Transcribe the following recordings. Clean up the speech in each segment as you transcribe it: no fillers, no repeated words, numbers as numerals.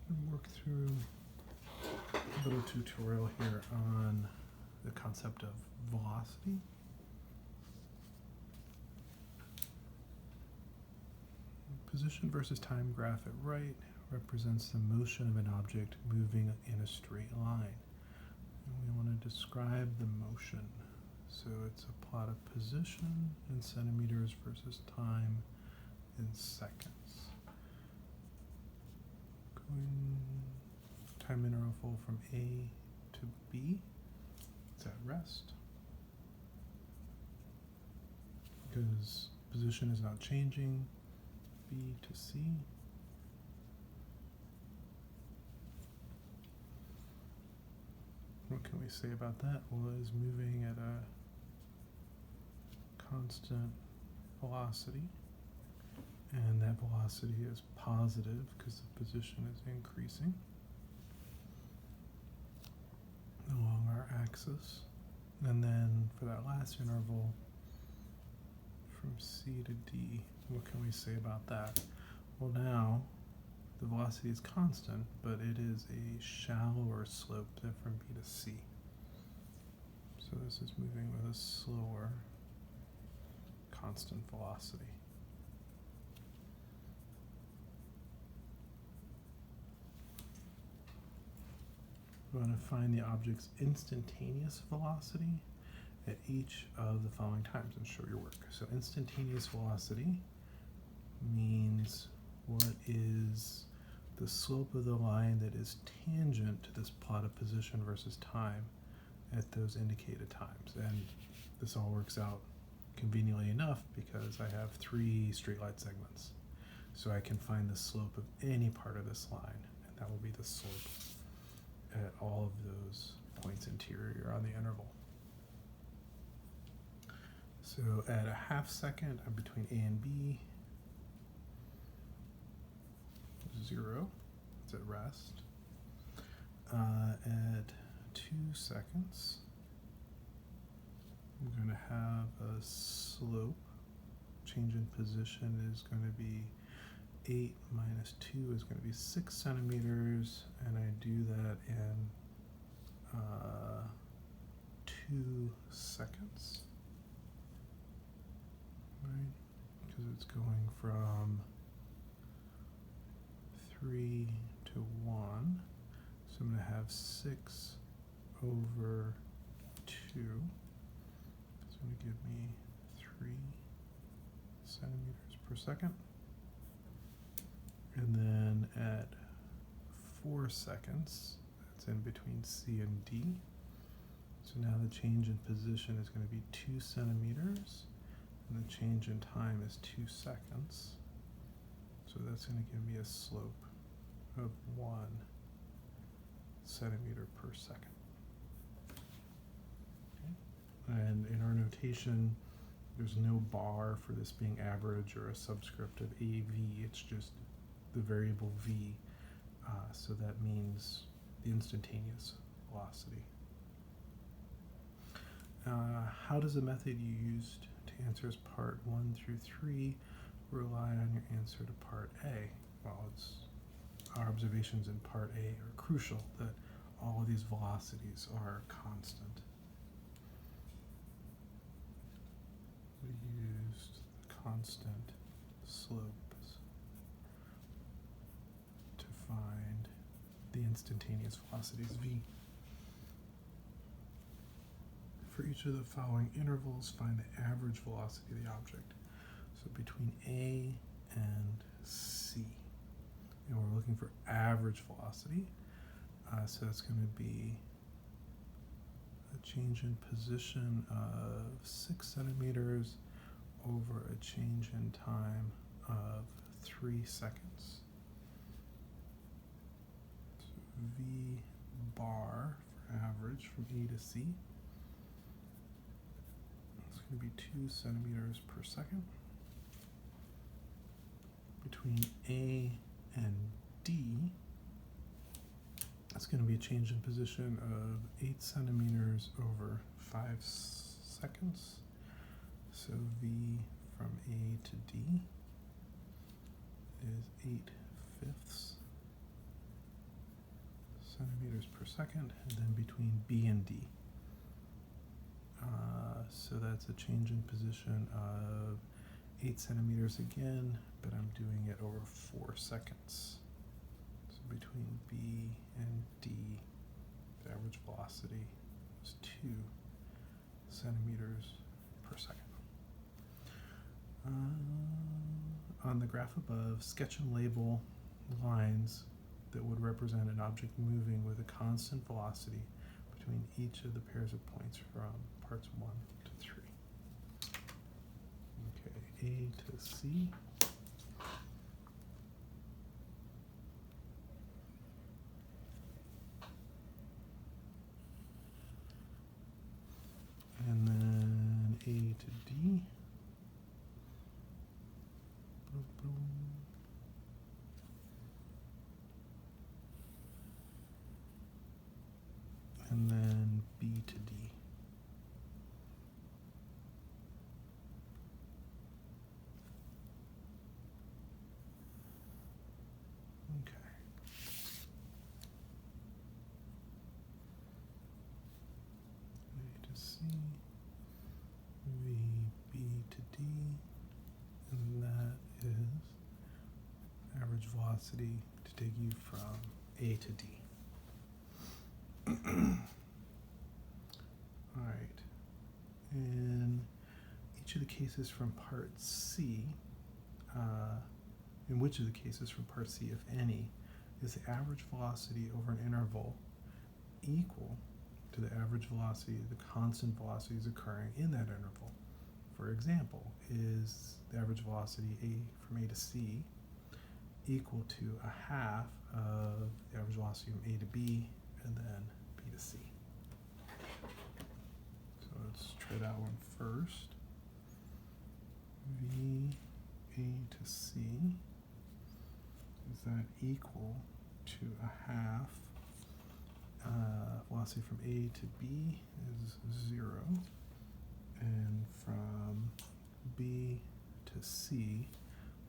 and work through a little tutorial here on the concept of velocity. Position versus time graph at right represents the motion of an object moving in a straight line. And we want to describe the motion. So it's a plot of position in centimeters versus time in seconds. Going time interval from A to B. It's at rest. Because position is not changing. B to C. What can we say about that? Well, it is moving at a constant velocity, and that velocity is positive because the position is increasing along our axis. And then for that last interval from C to D, what can we say about that? Well, now the velocity is constant, but it is a shallower slope than from B to C. So this is moving with a slower constant velocity. We want to find the object's instantaneous velocity at each of the following times and show your work. So instantaneous velocity means what is the slope of the line that is tangent to this plot of position versus time at those indicated times. And this all works out conveniently enough because I have 3 straight line segments. So I can find the slope of any part of this line, and that will be the slope at all of those points interior on the interval. So at a half second, I'm between A and B, 0, it's at rest. At 2 seconds, I'm going to have a slope. Change in position is going to be 8 minus 2 is going to be 6 centimeters, and I do that in 2 seconds, right? Because it's going from 3 to 1, so I'm going to have 6 over 2. It's going to give me 3 centimeters per second. And then at 4 seconds, that's in between C and D. So now the change in position is going to be 2 centimeters, and the change in time is 2 seconds. So that's going to give me a slope of 1 centimeter per second. Okay. And in our notation, there's no bar for this being average or a subscript of AV. It's just the variable V. So that means the instantaneous velocity. How does the method you used to answer part 1 through 3 rely on your answer to part A? Well, our observations in part A are crucial, that all of these velocities are constant. We used constant slopes to find the instantaneous velocities V. For each of the following intervals, find the average velocity of the object. So between A and C. And we're looking for average velocity. So that's going to be a change in position of 6 centimeters over a change in time of 3 seconds. So V bar for average from A to C. It's going to be 2 centimeters per second. Between A and D, that's going to be a change in position of 8 centimeters over 5 seconds. So V from A to D is 8/5. centimeters per second, and then between B and D. So that's a change in position of 8 centimeters again, but I'm doing it over 4 seconds. So between B and D, the average velocity is 2 centimeters per second. On the graph above, sketch and label lines that would represent an object moving with a constant velocity between each of the pairs of points from parts 1 to 3. Okay, A to C. And then A to D. Boom, boom. And then B to D. Okay. A to C, V, B to D, and that is average velocity to take you from A to D. All right. In each of the cases from part C, in which of the cases from part C, if any, is the average velocity over an interval equal to the average velocity, the constant velocities occurring in that interval? For example, is the average velocity from A to C equal to a half of the average velocity from A to B and then B to C? So let's try that one first. V, A to C, is that equal to a half? Velocity from A to B is 0, and from B to C,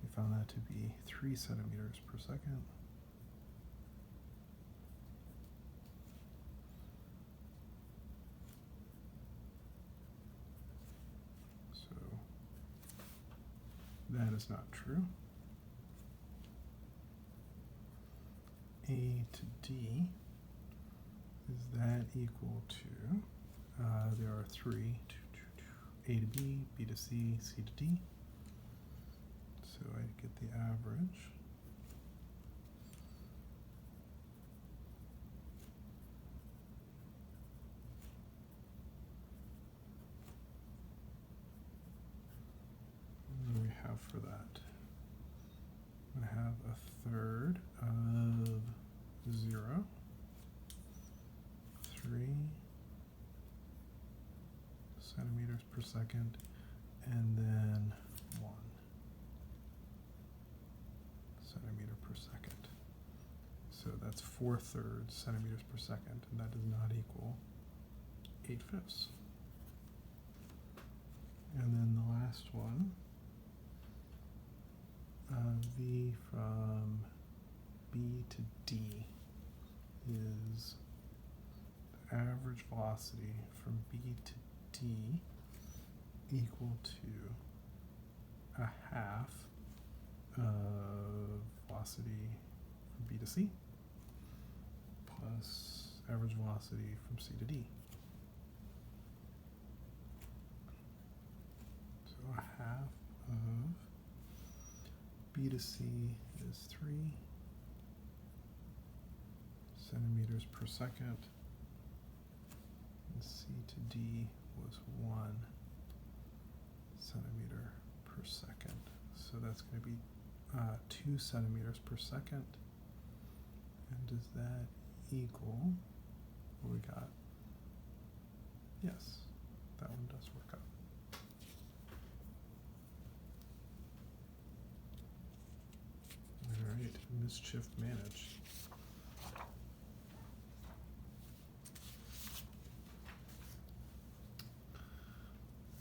we found that to be 3 centimeters per second. So that is not true. A to D, is that equal to, there are 3, A to B, B to C, C to D. So I get the average. What do we have for that? I have a third of 0, 3 centimeters per second, and then 1 centimeter per second. So that's 4/3 centimeters per second, and that does not equal 8/5. And then the last one, V from B to D is the average velocity from B to D equal to a half of velocity from B to C plus average velocity from C to D. So a half of B to C is 3 centimeters per second, and C to D was 1 centimeter per second. So that's going to be 2 centimeters per second. And does that equal what we got? Yes, that one does work out. All right, mischief managed.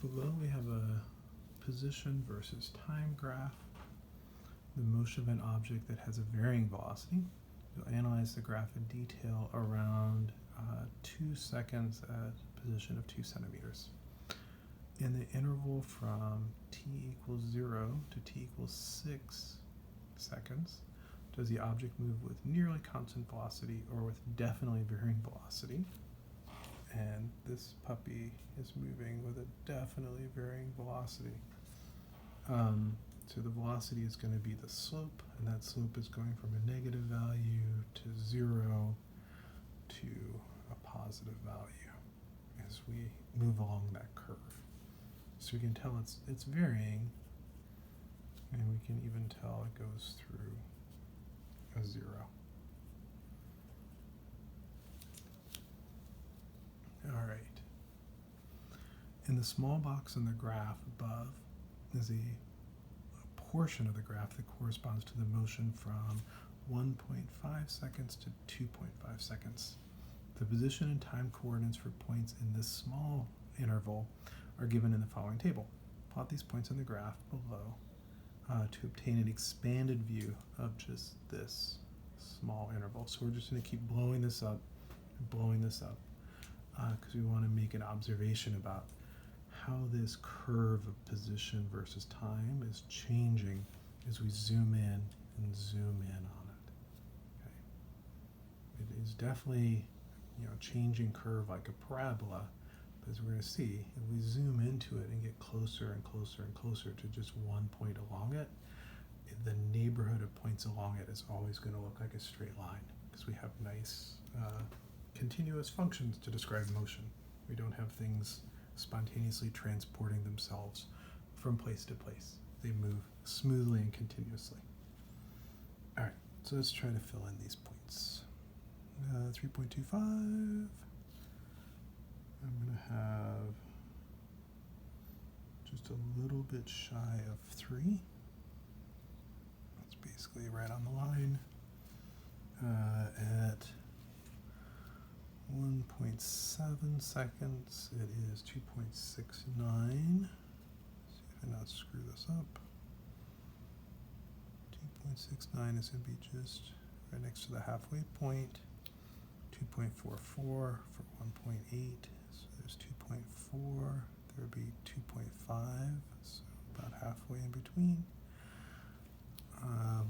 Below we have a position versus time graph, the motion of an object that has a varying velocity, You'll analyze the graph in detail around 2 seconds at a position of 2 centimeters. In the interval from t equals 0 to t equals 6 seconds, does the object move with nearly constant velocity or with definitely varying velocity? And this puppy is moving with a definitely varying velocity. So the velocity is going to be the slope, and that slope is going from a negative value to 0 to a positive value as we move along that curve. So we can tell it's varying, and we can even tell it goes through a 0. All right. In the small box in the graph above is a portion of the graph that corresponds to the motion from 1.5 seconds to 2.5 seconds. The position and time coordinates for points in this small interval are given in the following table. Plot these points in the graph below to obtain an expanded view of just this small interval. So we're just going to keep blowing this up and blowing this up because we want to make an observation about how this curve of position versus time is changing as we zoom in and zoom in on it. Okay. It is definitely, changing curve like a parabola, but as we're going to see, if we zoom into it and get closer and closer and closer to just one point along it, the neighborhood of points along it is always going to look like a straight line because we have nice continuous functions to describe motion. We don't have things spontaneously transporting themselves from place to place. They move smoothly and continuously. All right, so let's try to fill in these points. 3.25. I'm going to have just a little bit shy of 3. That's basically right on the line. At 1.7 seconds, it is 2.69. See if I not screw this up. 2.69 is going to be just right next to the halfway point. 2.44 for 1.8, so there's 2.4. There would be 2.5, so about halfway in between.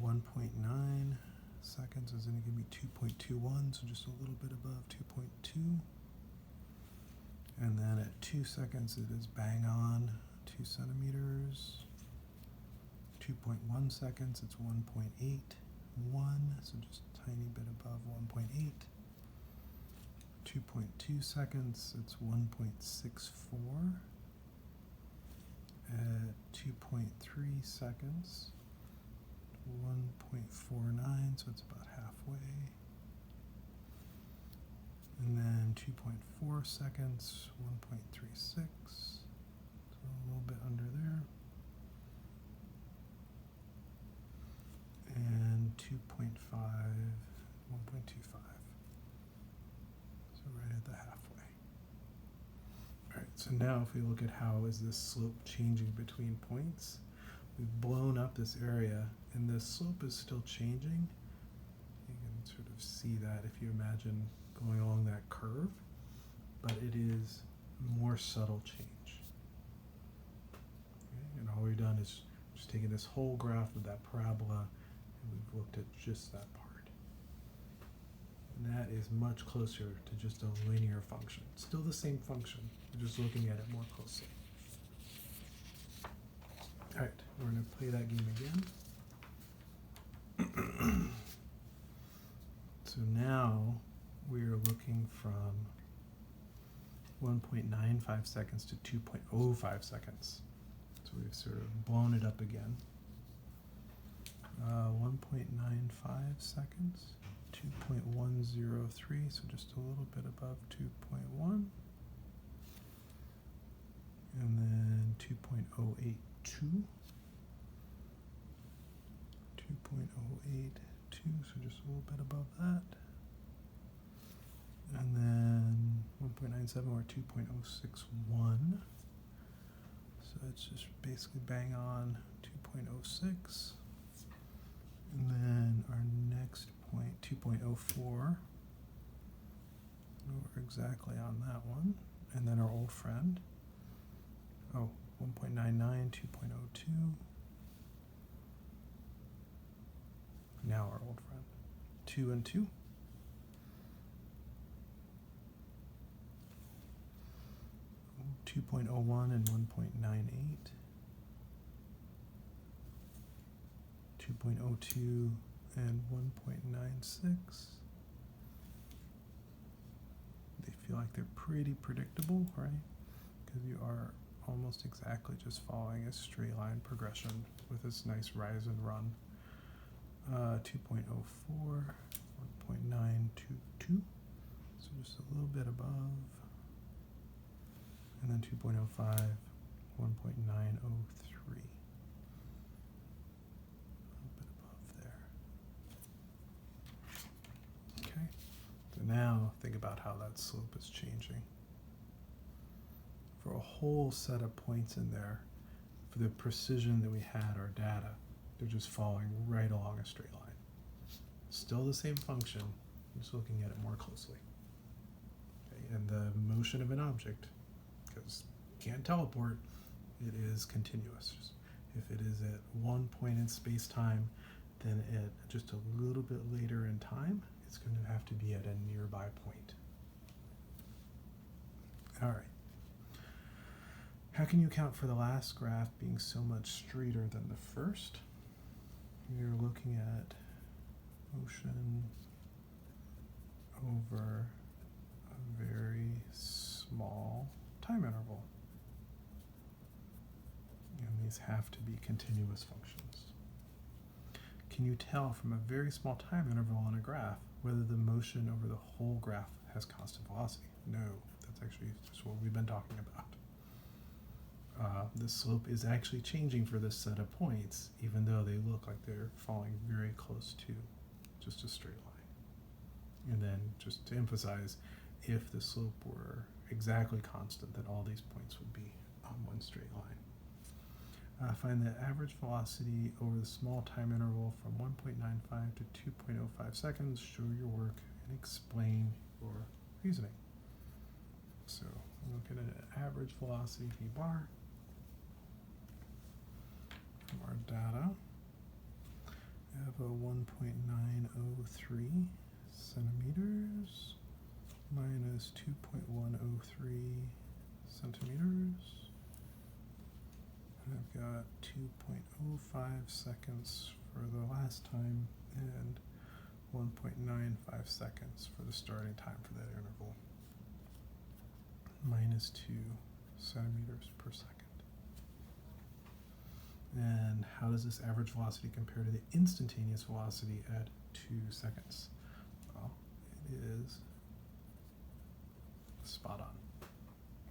1.9 seconds is going to give me 2.21, so just a little bit above 2.2. And then at 2 seconds, it is bang on 2 centimeters. 2.1 seconds, it's 1.81, so just a tiny bit above 1.8. 2.2 seconds, it's 1.64. At 2.3 seconds, 1.49, so it's about halfway. And then 2.4 seconds, 1.36, so a little bit under there. And 2.5, 1.25. So right at the halfway. All right, so now if we look at how is this slope changing between points, we've blown up this area and the slope is still changing. You can sort of see that if you imagine going along that curve, but it is more subtle change. Okay? And all we've done is just taken this whole graph of that parabola and we've looked at just that part. And that is much closer to just a linear function. Still the same function, we're just looking at it more closely. All right, we're going to play that game again. So now we are looking from 1.95 seconds to 2.05 seconds. So we've sort of blown it up again. 1.95 seconds, 2.103, so just a little bit above 2.1. And then 2.082. 2.082, so just a little bit above that. And then 1.97 or 2.061. So it's just basically bang on 2.06. And then our next point, 2.04. We're exactly on that one. And then our old friend. 1.99, 2.02. Now our old friend. 2 and 2. 2.01 and 1.98. 2.02 and 1.96. They feel like they're pretty predictable, right? Because you are almost exactly just following a straight line progression with this nice rise and run. 2.04, 1.922, so just a little bit above. And then 2.05, 1.903. Okay, so now think about how that slope is changing. For a whole set of points in there, for the precision that we had our data, they're just following right along a straight line. Still the same function, just looking at it more closely. Okay, and the motion of an object, because you can't teleport, it is continuous. If it is at one point in space-time, then at just a little bit later in time, it's going to have to be at a nearby point. All right. How can you account for the last graph being so much straighter than the first? You're looking at motion over a very small time interval. And these have to be continuous functions. Can you tell from a very small time interval on a graph whether the motion over the whole graph has constant velocity? No, that's actually just what we've been talking about. The slope is actually changing for this set of points, even though they look like they're falling very close to just a straight line. And then just to emphasize, if the slope were exactly constant, then all these points would be on one straight line. Find the average velocity over the small time interval from 1.95 to 2.05 seconds. Show your work and explain your reasoning. So I'm looking at an average velocity v bar from our data. I have a 1.903 centimeters minus 2.103 centimeters. And I've got 2.05 seconds for the last time and 1.95 seconds for the starting time for that interval. Minus 2 centimeters per second. And how does this average velocity compare to the instantaneous velocity at 2 seconds? Well, it is spot on,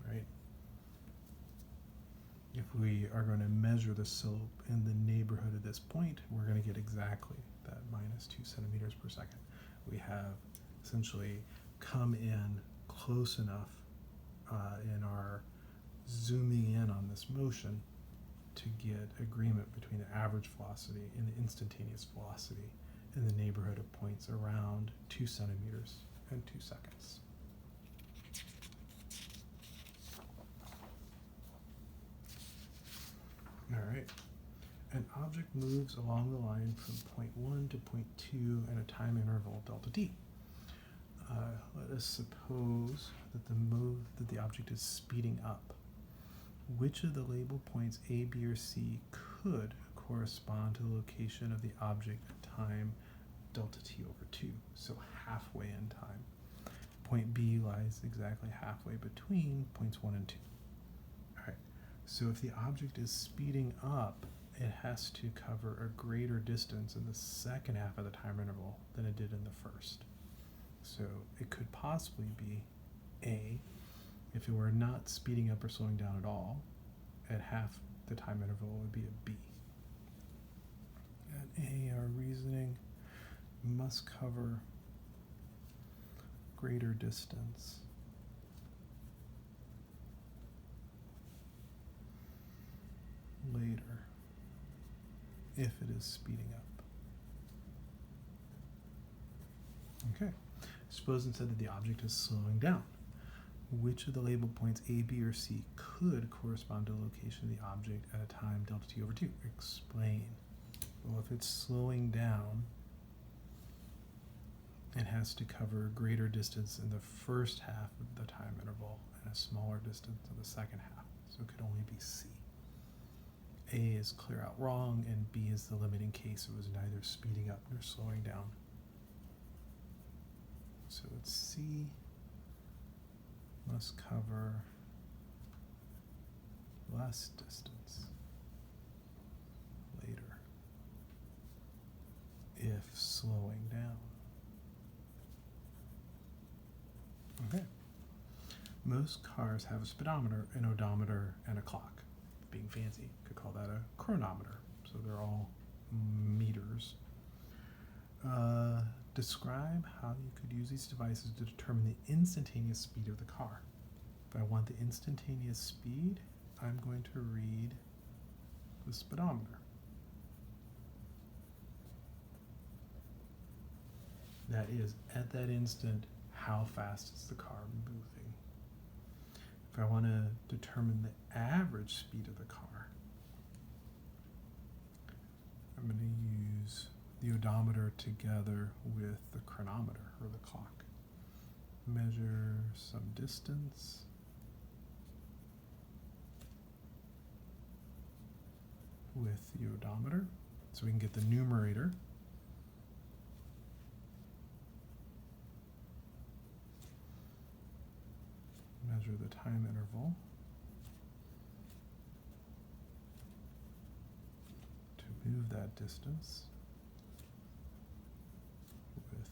right? If we are going to measure the slope in the neighborhood of this point, we're going to get exactly that minus 2 centimeters per second. We have essentially come in close enough in our zooming in on this motion to get agreement between the average velocity and the instantaneous velocity in the neighborhood of points around 2 centimeters and 2 seconds. All right. An object moves along the line from point 1 to point 2 in a time interval delta t. Let us suppose that the object is speeding up. Which of the labeled points A, B, or C could correspond to the location of the object at time delta t over 2, so halfway in time? Point B lies exactly halfway between points 1 and 2. All right, so if the object is speeding up, it has to cover a greater distance in the second half of the time interval than it did in the first. So it could possibly be A, if it were not speeding up or slowing down at all, at half the time interval would be a B. At A, our reasoning must cover greater distance later if it is speeding up. Okay. Suppose instead that the object is slowing down. Which of the labeled points A, B, or C could correspond to the location of the object at a time delta t over 2? Explain. Well, if it's slowing down, it has to cover a greater distance in the first half of the time interval and a smaller distance in the second half. So it could only be C. A is clear out wrong, and B is the limiting case. It was neither speeding up nor slowing down. So it's C must cover less distance later if slowing down. Okay. Most cars have a speedometer, an odometer, and a clock. Being fancy, could call that a chronometer. So they're all meters. Describe how you could use these devices to determine the instantaneous speed of the car. If I want the instantaneous speed, I'm going to read the speedometer. That is, at that instant, how fast is the car moving? If I want to determine the average speed of the car, I'm going to use the odometer together with the chronometer, or the clock. Measure some distance. With the odometer, so we can get the numerator. Measure the time interval to move that distance with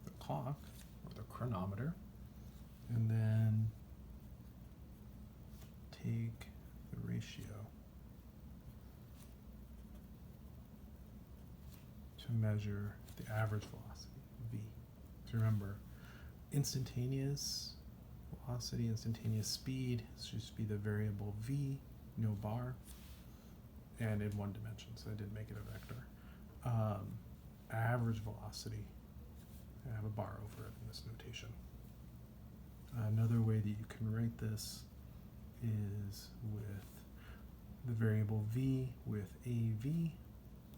the clock, or the chronometer, and then take the ratio to measure the average velocity, v. So remember, instantaneous velocity, instantaneous speed, this should just be the variable v, no bar, and in one dimension, so I didn't make it a vector. Average velocity, I have a bar over it in this notation. Another way that you can write this is with the variable v with av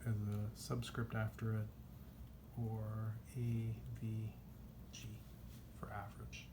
as a subscript after it, or avg for average.